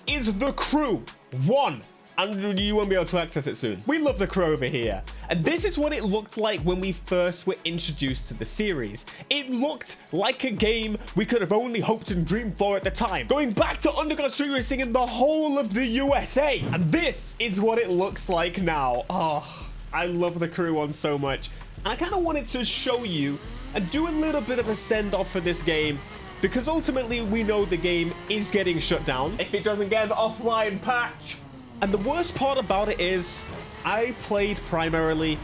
is the crew 1. And you won't be able to access it soon. We love the crew over here. And this is what it looked like when we first were introduced to the series. It looked like a game we could have only hoped and dreamed for at the time. Going back to Underground Street Racing in the whole of the USA. And this is what it looks like now. Oh, I love the crew one so much. And I kind of wanted to show you and do a little bit of a send-off for this game, because ultimately we know the game is getting shut down if it doesn't get an offline patch. And the worst part about it is I played primarily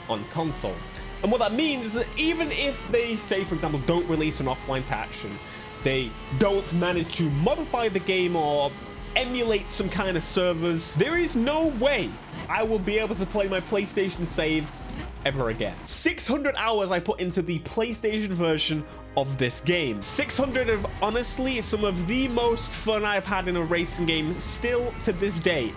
on console. And what that means is that even if they say, for example, don't release an offline patch and they don't manage to modify the game or emulate some kind of servers, there is no way I will be able to play my PlayStation save ever again. 600 hours I put into the PlayStation version of this game. 600 of honestly some of the most fun I've had in a racing game still to this day.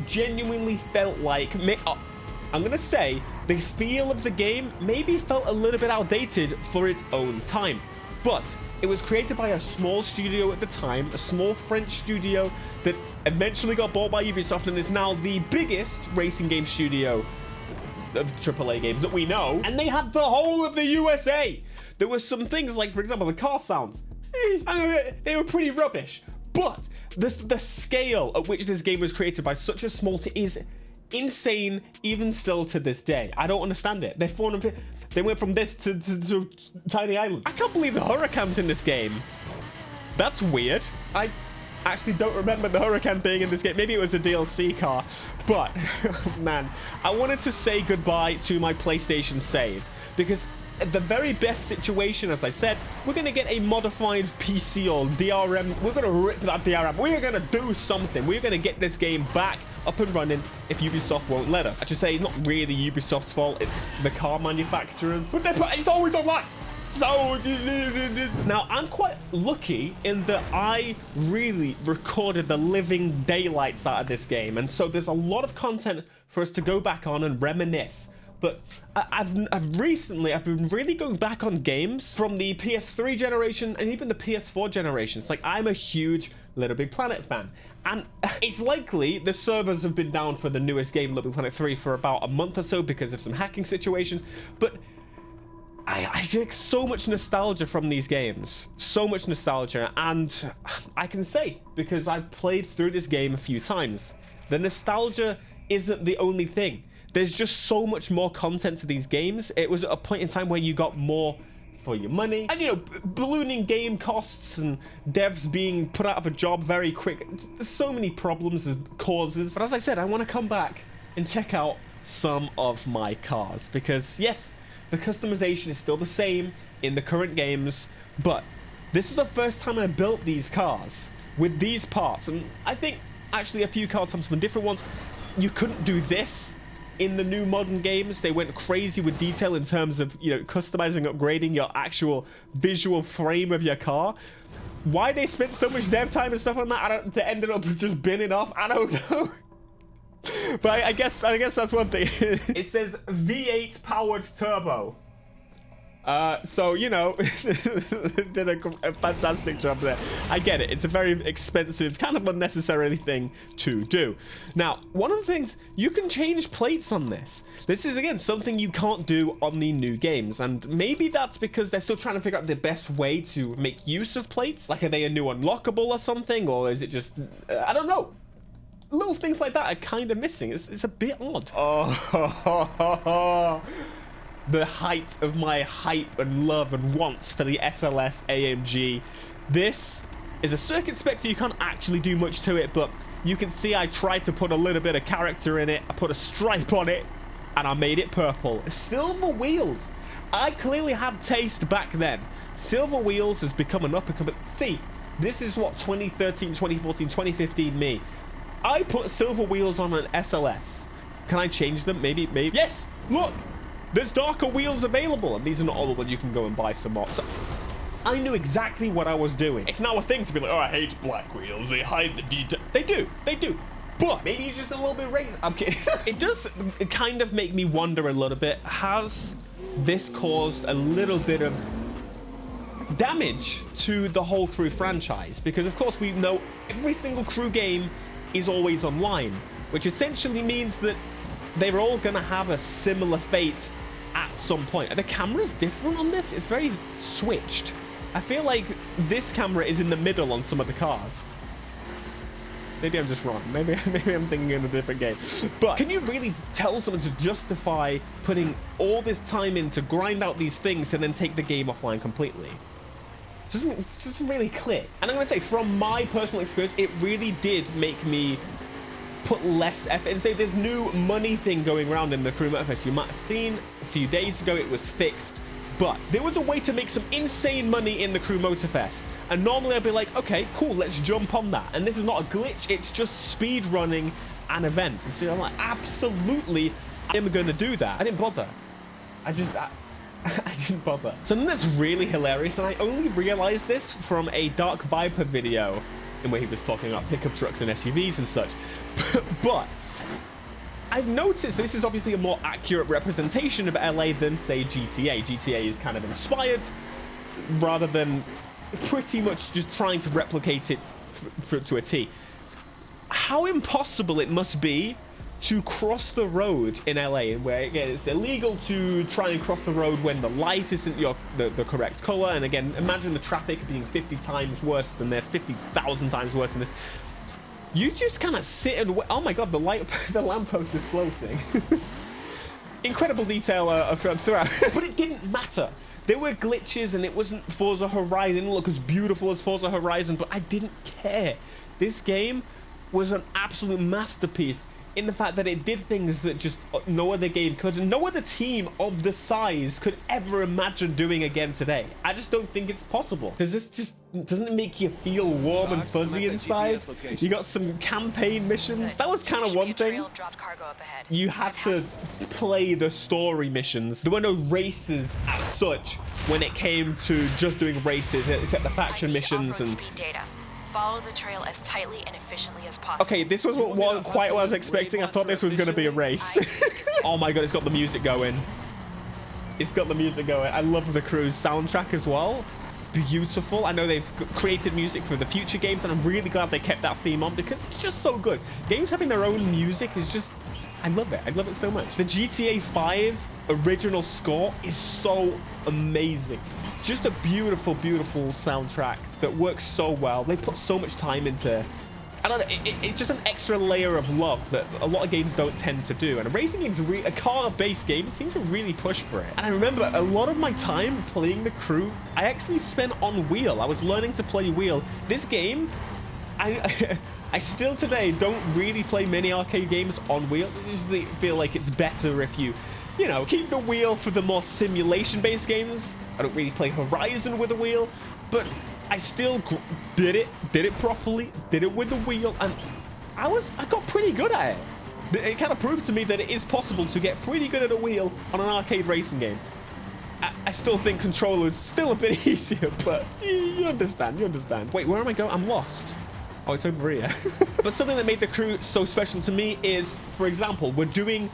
Genuinely felt like, I'm gonna say, the feel of the game maybe felt a little bit outdated for its own time, but it was created by a small studio at the time, a small French studio that eventually got bought by Ubisoft and is now the biggest racing game studio of AAA games that we know. And they had the whole of the USA. There were some things like, for example, the car sounds. They were pretty rubbish. But the scale at which this game was created by such a small team is insane, even still to this day. I don't understand it. They went from this to Tiny Island. I can't believe the Huracan's in this game. That's weird. I actually don't remember the Huracan being in this game. Maybe it was a DLC car. But, man, I wanted to say goodbye to my PlayStation save, because the very best situation, as I said, we're going to get a modified PC or DRM. We're going to rip that DRM. We're going to do something. We're going to get this game back up and running if Ubisoft won't let us. I should say it's not really Ubisoft's fault. It's the car manufacturers. But it's always online. So now I'm quite lucky in that I really recorded the living daylights out of this game. And so there's a lot of content for us to go back on and reminisce. But I've been really going back on games from the PS3 generation and even the PS4 generations. Like, I'm a huge Little Big Planet fan, and it's likely the servers have been down for the newest game, Little Big Planet 3, for about a month or so because of some hacking situations. But I get so much nostalgia from these games, so much nostalgia, and I can say, because I've played through this game a few times, the nostalgia isn't the only thing. There's just so much more content to these games. It was at a point in time where you got more for your money. And, you know, ballooning game costs and devs being put out of a job very quick. There's so many problems and causes. But as I said, I want to come back and check out some of my cars. Because, yes, the customization is still the same in the current games. But this is the first time I built these cars with these parts. And I think, actually, a few cars have some different ones. You couldn't do this in the new modern games. They went crazy with detail in terms of, you know, customizing, upgrading your actual visual frame of your car. Why they spent so much dev time and stuff on that, to end up just binning off, I don't know. But I guess that's one thing. It says V8 powered turbo. So, you know, did a fantastic job there. I get it. It's a very expensive, kind of unnecessary thing to do. Now, one of the things, you can change plates on this. This is, again, something you can't do on the new games. And maybe that's because they're still trying to figure out the best way to make use of plates. Like, are they a new unlockable or something? Or is it just, I don't know. Little things like that are kind of missing. It's a bit odd. Oh, the height of my hype and love and wants for the SLS AMG. This is a circuit spectre. You can't actually do much to it, but you can see I tried to put a little bit of character in it. I put a stripe on it, and I made it purple. Silver wheels. I clearly had taste back then. Silver wheels has become an up-and-coming. See, this is what 2013, 2014, 2015 me. I put silver wheels on an SLS. Can I change them? Maybe. Yes, look. There's darker wheels available, and these are not all the ones you can go and buy some more. So I knew exactly what I was doing. It's now a thing to be like, oh, I hate black wheels. They hide the detail. They do. But maybe it's just a little bit racist. I'm kidding. It does kind of make me wonder a little bit. Has this caused a little bit of damage to the whole Crew franchise, because of course we know every single Crew game is always online, which essentially means that they're all gonna have a similar fate at some point. Are the cameras different on this? It's very switched. I feel like this camera is in the middle on some of the cars. Maybe I'm just wrong. Maybe I'm thinking in a different game. But can you really tell someone to justify putting all this time in to grind out these things and then take the game offline completely? It doesn't really click. And I'm going to say, from my personal experience, it really did make me put less effort and say there's new money thing going around in the Crew Motorfest. You might have seen a few days ago it was fixed, but there was a way to make some insane money in the Crew Motorfest. And normally I'd be like, okay, cool, let's jump on that. And this is not a glitch, it's just speed running an event. And so I'm like, absolutely, I'm going to do that. I didn't bother. I didn't bother. Something that's really hilarious, and I only realized this from a Dark Viper video in where he was talking about pickup trucks and SUVs and such. But I've noticed this is obviously a more accurate representation of LA than, say, GTA. GTA is kind of inspired rather than pretty much just trying to replicate it to a T. How impossible it must be to cross the road in LA, where again it's illegal to try and cross the road when the light isn't the correct color. And again, imagine the traffic being 50 times worse than this, 50,000 times worse than this. You just kind of sit and wait. Oh my god, the lamppost is floating. Incredible detail throughout. But it didn't matter. There were glitches and it wasn't Forza Horizon. It didn't look as beautiful as Forza Horizon, but I didn't care. This game was an absolute masterpiece in the fact that it did things that just no other game could, and no other team of the size could ever imagine doing again today. I just don't think it's possible. Because this just doesn't make you feel warm and fuzzy inside. You got some campaign missions. That was kind of one thing. You had to play the story missions. There were no races as such when it came to just doing races, except the faction missions and follow the trail as tightly and efficiently as possible. Okay, this wasn't quite what I was expecting. I thought this was going to be a race. Oh my god, it's got the music going. It's got the music going. I love the Crew's soundtrack as well. Beautiful. I know they've created music for the future games, and I'm really glad they kept that theme on because it's just so good. Games having their own music is just... I love it. I love it so much. The GTA 5 original score is so amazing. Just a beautiful, beautiful soundtrack that works so well. They put so much time into... I don't know, it's just an extra layer of love that a lot of games don't tend to do. And a racing game's a car-based game seems to really push for it. And I remember a lot of my time playing the Crew, I actually spent on wheel. I was learning to play wheel. This game, I still today don't really play many arcade games on wheel. I just feel like it's better if you know, keep the wheel for the more simulation-based games. I don't really play Horizon with a wheel, but I still did it properly, did it with the wheel, and I got pretty good at it. It kind of proved to me that it is possible to get pretty good at a wheel on an arcade racing game. I still think controller is still a bit easier, but you understand. Wait, where am I going? I'm lost. Oh, it's over here. But something that made the Crew so special to me is, for example, we're doing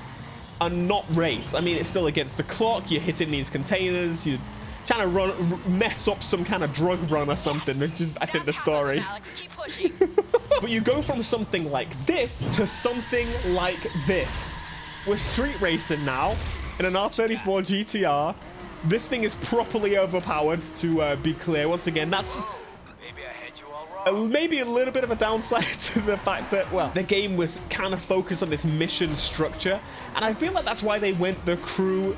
a not race. I mean, it's still against the clock. You're hitting these containers. You're trying to mess up some kind of drug run or something, which is, I think, the story. Alex, keep pushing. But you go from something like this to something like this. We're street racing now in an R34 GTR. This thing is properly overpowered, to be clear. Once again, that's maybe a little bit of a downside to the fact that, well, the game was kind of focused on this mission structure. And I feel like that's why they went the Crew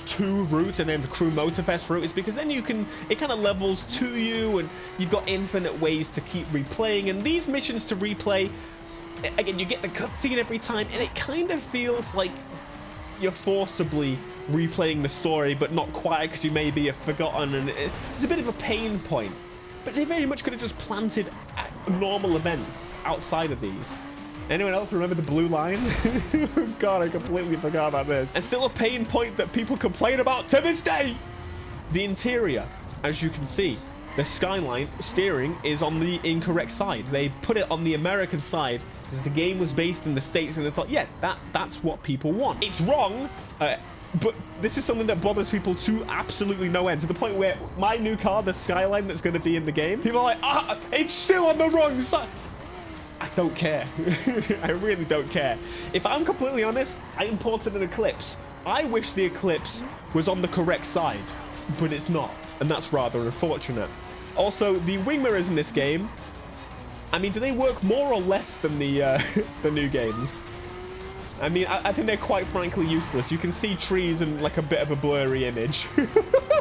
2 route and then the Crew Motorfest route, is because then it kind of levels to you and you've got infinite ways to keep replaying. And these missions to replay, again, you get the cutscene every time, and it kind of feels like you're forcibly replaying the story, but not quite, because you maybe have forgotten, and it's a bit of a pain point. But they very much could have just planted normal events outside of these. Anyone else remember the blue line? God, I completely forgot about this. And still a pain point that people complain about to this day. The interior, as you can see, the skyline steering is on the incorrect side. They put it on the American side because the game was based in the States, and they thought, yeah, that's what people want. It's wrong But this is something that bothers people to absolutely no end, to the point where my new car, the Skyline that's going to be in the game, people are like, ah, it's still on the wrong side. I don't care. I really don't care. If I'm completely honest, I imported an Eclipse. I wish the Eclipse was on the correct side, but it's not, and that's rather unfortunate. Also, the wing mirrors in this game, I mean, do they work more or less than the new games? I mean, I think they're quite frankly useless. You can see trees and like a bit of a blurry image.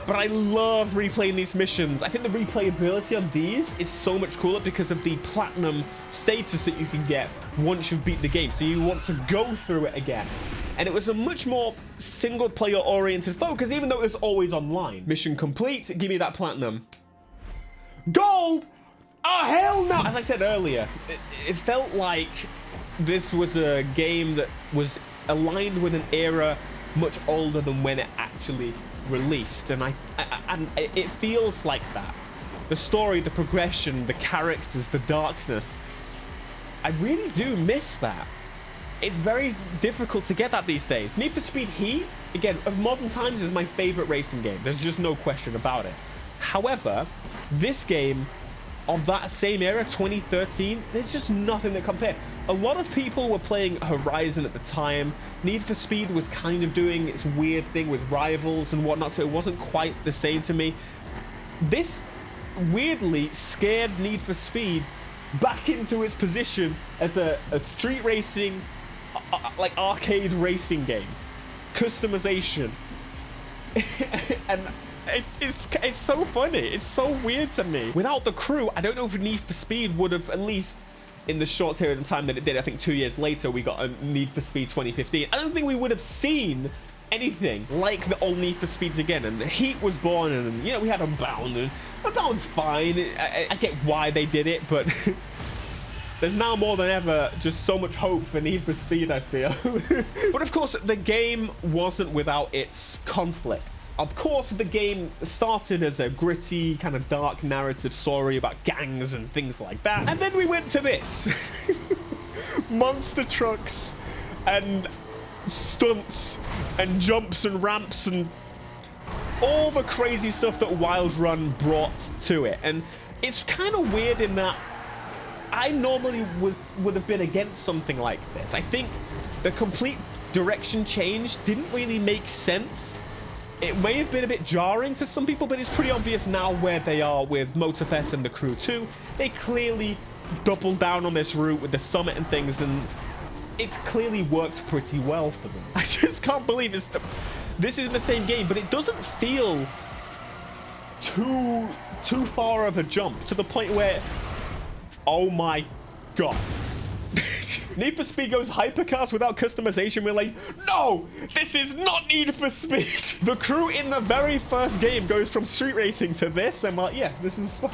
But I love replaying these missions. I think the replayability on these is so much cooler because of the platinum status that you can get once you've beat the game. So you want to go through it again. And it was a much more single player oriented focus, even though it was always online. Mission complete, give me that platinum. Gold! Oh, hell no! As I said earlier, it felt like this was a game that was aligned with an era much older than when it actually released, and it feels like that. The story, the progression, the characters, the darkness, I really do miss that. It's very difficult to get that these days. Need for Speed Heat, again, of modern times, is my favorite racing game. There's just no question about it. However, this game of that same era, 2013, there's just nothing that compares. A lot of people were playing Horizon at the time. Need for Speed was kind of doing its weird thing with rivals and whatnot, so it wasn't quite the same to me. This weirdly scared Need for Speed back into its position as a street racing, like arcade racing game. Customization. And it's so funny. It's so weird to me. Without the crew, I don't know if Need for Speed would have, at least in the short period of time that it did, I think 2 years later, we got a Need for Speed 2015. I don't think we would have seen anything like the old Need for Speeds again. And the Heat was born, and, you know, we had Unbound, and Unbound's fine. I get why they did it, but there's now more than ever just so much hope for Need for Speed, I feel. But of course, the game wasn't without its conflicts. Of course, the game started as a gritty, kind of dark narrative story about gangs and things like that. And then we went to this. Monster trucks and stunts and jumps and ramps and all the crazy stuff that Wild Run brought to it. And it's kind of weird in that I normally would have been against something like this. I think the complete direction change didn't really make sense. It may have been a bit jarring to some people, but it's pretty obvious now where they are with Motorfest and the crew too. They clearly doubled down on this route with the summit and things, and it's clearly worked pretty well for them. I just can't believe this is in the same game, but it doesn't feel too far of a jump to the point where, oh my god. Need for Speed goes hypercars without customization. We're like, no, this is not Need for Speed. The crew in the very first game goes from street racing to this, and like, yeah, this is fun.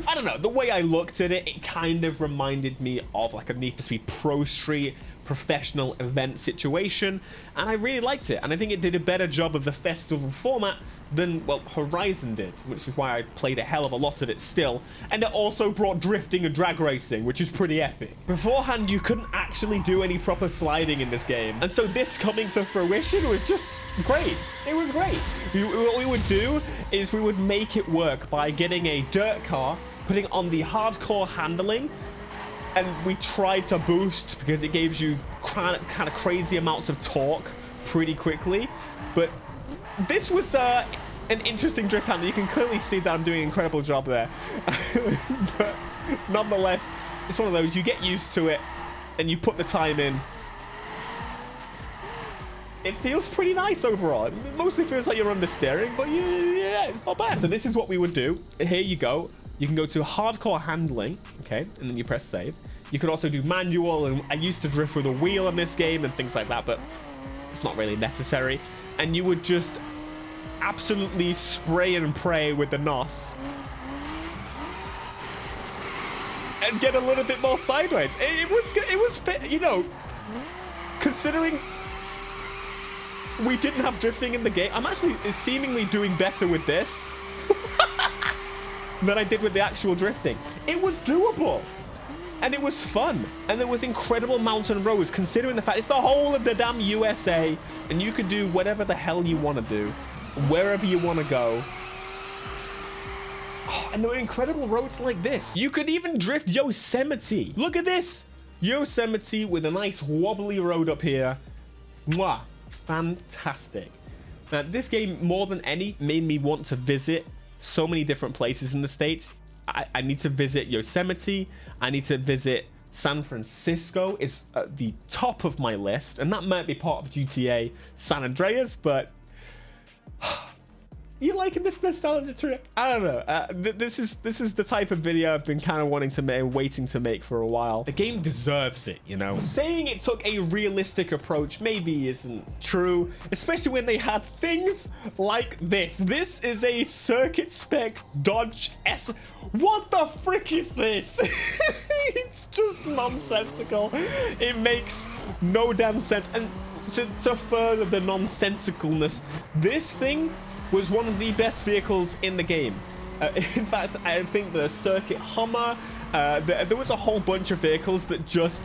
I don't know, the way I looked at it, it kind of reminded me of like a Need for Speed Pro Street professional event situation, and I really liked it, and I think it did a better job of the festival format than, well, Horizon did, which is why I played a hell of a lot of it still. And it also brought drifting and drag racing, which is pretty epic. Beforehand, you couldn't actually do any proper sliding in this game, and so this coming to fruition was just great. It was great. What we would do is we would make it work by getting a dirt car, putting on the hardcore handling, and we tried to boost because it gives you kind of crazy amounts of torque pretty quickly. But this was an interesting drift handle. You can clearly see that I'm doing an incredible job there. But nonetheless, it's one of those, you get used to it and you put the time in. It feels pretty nice overall. It mostly feels like you're under steering, but yeah, it's not bad. So this is what we would do. Here you go. You can go to hardcore handling, okay, and then you press save. You could also do manual, and I used to drift with a wheel in this game and things like that, but it's not really necessary. And you would just absolutely spray and pray with the NOS and get a little bit more sideways. It was, you know, considering we didn't have drifting in the game, I'm actually seemingly doing better with this than I did with the actual drifting. It was doable. And it was fun. And there was incredible mountain roads, considering the fact it's the whole of the damn USA. And you could do whatever the hell you want to do, wherever you want to go. Oh, and there were incredible roads like this. You could even drift Yosemite. Look at this. Yosemite with a nice wobbly road up here. Mwah. Fantastic. Now, this game, more than any, made me want to visit so many different places in the States. I need to visit Yosemite. I need to visit San Francisco. It's at the top of my list, and that might be part of GTA San Andreas, but you liking this nostalgia trip? I don't know. This is the type of video I've been kind of wanting to make, waiting to make for a while. The game deserves it, you know. Saying it took a realistic approach maybe isn't true, especially when they had things like this. This is a circuit spec Dodge S. What the frick is this? It's just nonsensical. It makes no damn sense. And to further the nonsensicalness, this thing was one of the best vehicles in the game. In fact, I think the circuit Hummer, there was a whole bunch of vehicles that just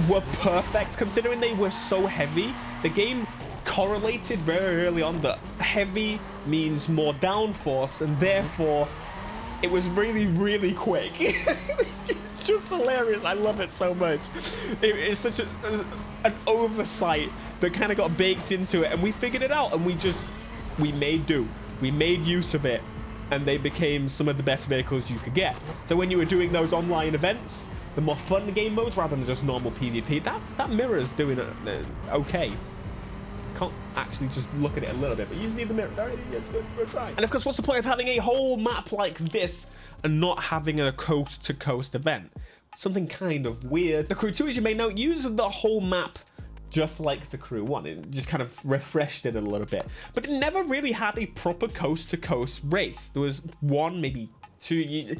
were perfect, considering they were so heavy. The game correlated very early on that heavy means more downforce, and therefore it was really, really quick. It's just hilarious. I love it so much. It's such an oversight that kind of got baked into it, and we figured it out, and we made do. We made use of it, and they became some of the best vehicles you could get. So when you were doing those online events, the more fun game modes rather than just normal PvP, that mirror is doing it okay. Can't actually just look at it a little bit, but you see the mirror. There it is. Good try. And of course, what's the point of having a whole map like this and not having a coast-to-coast event? Something kind of weird. The Crew 2, as you may know, used the whole map just like the Crew 1. It just kind of refreshed it a little bit. But it never really had a proper coast-to-coast race. There was one, maybe two.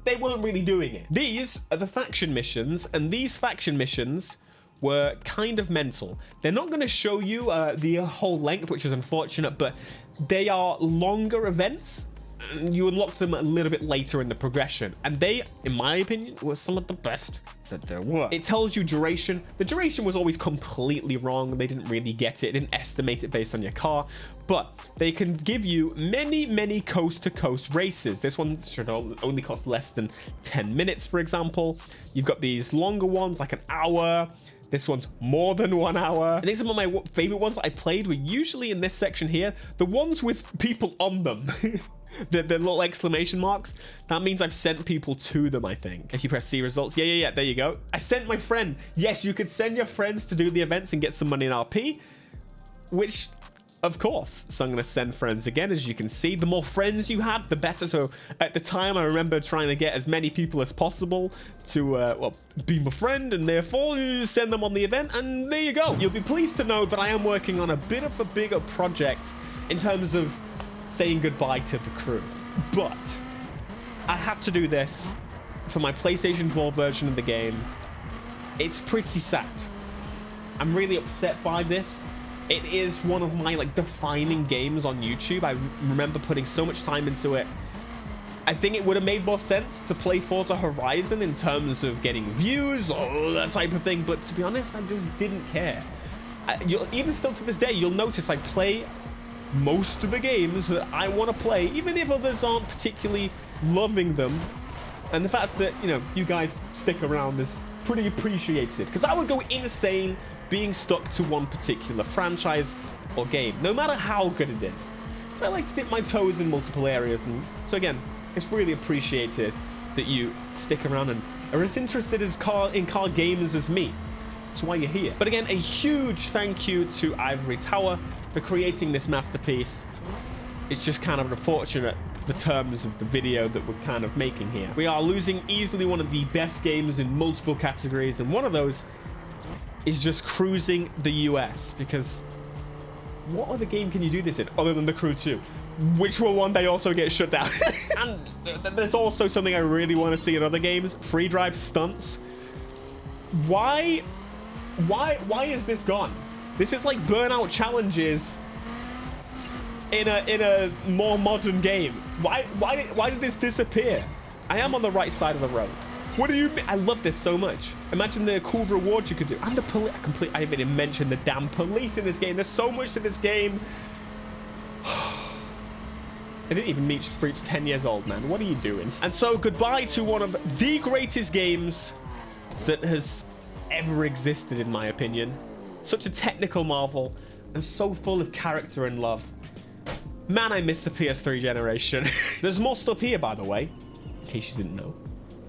They weren't really doing it. These are the faction missions, and these faction missions were kind of mental. They're not going to show you the whole length, which is unfortunate, but they are longer events. And you unlock them a little bit later in the progression, and they, in my opinion, were some of the best that there were. It tells you duration. The duration was always completely wrong. They didn't really get it. It didn't estimate it based on your car, but they can give you many coast-to-coast races. This one should only cost less than 10 minutes, for example. You've got these longer ones, like an hour. This one's more than 1 hour. And these are some of my favorite ones that I played were usually in this section here. The ones with people on them. the little exclamation marks. That means I've sent people to them, I think. If you press C results. Yeah, there you go. I sent my friend. Yes, you could send your friends to do the events and get some money in RP. Which, of course. So I'm going to send friends again. As you can see, the more friends you had, the better. So at the time, I remember trying to get as many people as possible to, well, be my friend, and therefore you send them on the event, and there you go. You'll be pleased to know that I am working on a bit of a bigger project in terms of saying goodbye to the Crew. But I had to do this for my PlayStation 4 version of the game. It's pretty sad. I'm really upset by this. It is one of my defining games on YouTube. I remember putting so much time into it. I think it would have made more sense to play Forza Horizon in terms of getting views or that type of thing, but to be honest, I just didn't care. Even still to this day, you'll notice I play most of the games that I want to play, even if others aren't particularly loving them. And the fact that, you guys stick around is pretty appreciated, because I would go insane being stuck to one particular franchise or game, no matter how good it is. So I like to dip my toes in multiple areas, and so again, it's really appreciated that you stick around and are as interested in car games as me. That's why you're here. But again, a huge thank you to Ivory Tower for creating this masterpiece. It's just kind of unfortunate the terms of the video that we're kind of making here. We are losing easily one of the best games in multiple categories, and one of those is just cruising the US, because what other game can you do this in other than the Crew 2, which will one day also get shut down? And there's also something I really want to see in other games: free drive stunts. Why is this gone? This is like Burnout challenges in a more modern game. Why did this disappear? I am on the right side of the road. What do you mean? I love this so much. Imagine the cool rewards you could do. And the police. I haven't even mentioned the damn police in this game. There's so much to this game. I didn't even reach 10 years old, man. What are you doing? And so goodbye to one of the greatest games that has ever existed, in my opinion. Such a technical marvel and so full of character and love. Man, I miss the PS3 generation. There's more stuff here, by the way, in case you didn't know.